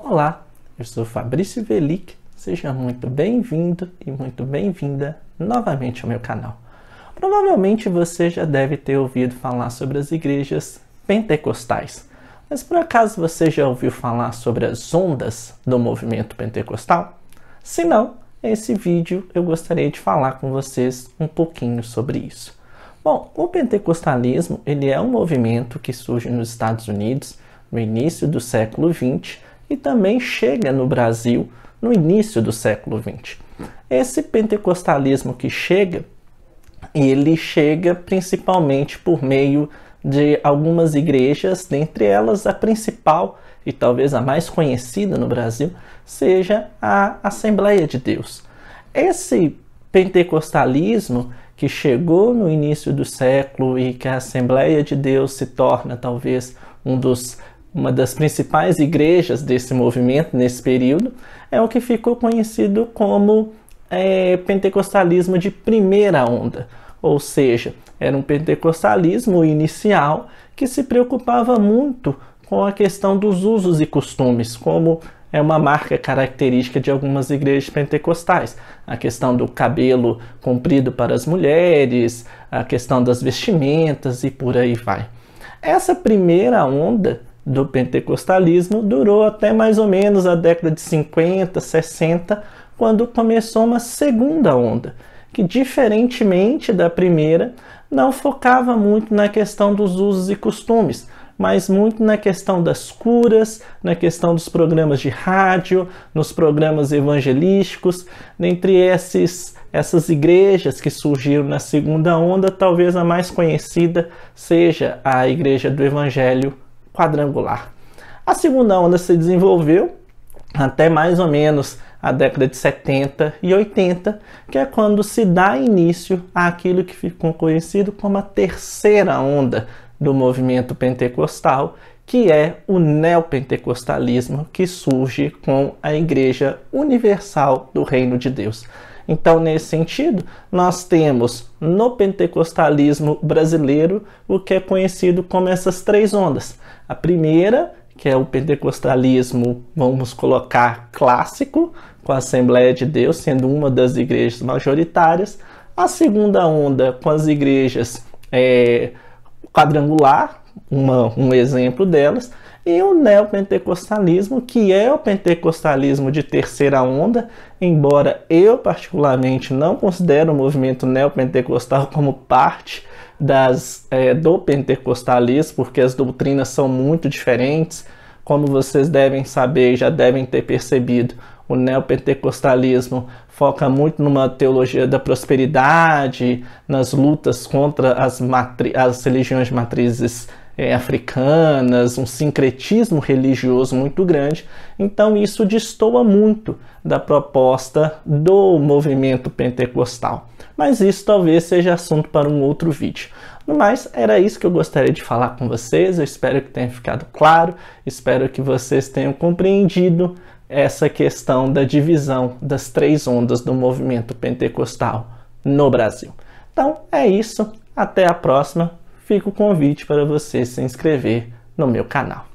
Olá, eu sou Fabrício Velic, seja muito bem-vindo e muito bem-vinda novamente ao meu canal. Provavelmente você já deve ter ouvido falar sobre as igrejas pentecostais, mas por acaso você já ouviu falar sobre as ondas do movimento pentecostal? Se não, nesse vídeo eu gostaria de falar com vocês um pouquinho sobre isso. Bom, o pentecostalismo ele é um movimento que surge nos Estados Unidos no início do século XX e também chega no Brasil no início do século XX. Esse pentecostalismo que chega, ele chega principalmente por meio de algumas igrejas, dentre elas a principal e talvez a mais conhecida no Brasil, seja a Assembleia de Deus. Esse pentecostalismo que chegou no início do século e que a Assembleia de Deus se torna talvez uma das principais igrejas desse movimento nesse período, é o que ficou conhecido como pentecostalismo de primeira onda, ou seja, era um pentecostalismo inicial que se preocupava muito com a questão dos usos e costumes, como é uma marca característica de algumas igrejas pentecostais. A questão do cabelo comprido para as mulheres, a questão das vestimentas e por aí vai. Essa primeira onda do pentecostalismo durou até mais ou menos a década de 50, 60, quando começou uma segunda onda, que diferentemente da primeira, não focava muito na questão dos usos e costumes, mas muito na questão das curas, na questão dos programas de rádio, nos programas evangelísticos. Dentre essas igrejas que surgiram na segunda onda, talvez a mais conhecida seja a Igreja do Evangelho Quadrangular. A segunda onda se desenvolveu até mais ou menos a década de 70 e 80, que é quando se dá início àquilo que ficou conhecido como a terceira onda do movimento pentecostal, que é o neopentecostalismo, que surge com a Igreja Universal do Reino de Deus. Então, nesse sentido, nós temos no pentecostalismo brasileiro o que é conhecido como essas três ondas. A primeira, que é o pentecostalismo, vamos colocar, clássico, com a Assembleia de Deus sendo uma das igrejas majoritárias. A segunda onda, com as igrejas quadrangular, um exemplo delas, e o neopentecostalismo, que é o pentecostalismo de terceira onda, embora eu particularmente não considero o movimento neopentecostal como parte do pentecostalismo, porque as doutrinas são muito diferentes. Como vocês devem saber e já devem ter percebido, o neopentecostalismo foca muito numa teologia da prosperidade, nas lutas contra as religiões de matrizes africanas, um sincretismo religioso muito grande. Então isso destoa muito da proposta do movimento pentecostal. Mas isso talvez seja assunto para um outro vídeo. No mais, era isso que eu gostaria de falar com vocês. Eu espero que tenha ficado claro, espero que vocês tenham compreendido essa questão da divisão das três ondas do movimento pentecostal no Brasil. Então é isso, até a próxima. Fica o convite para você se inscrever no meu canal.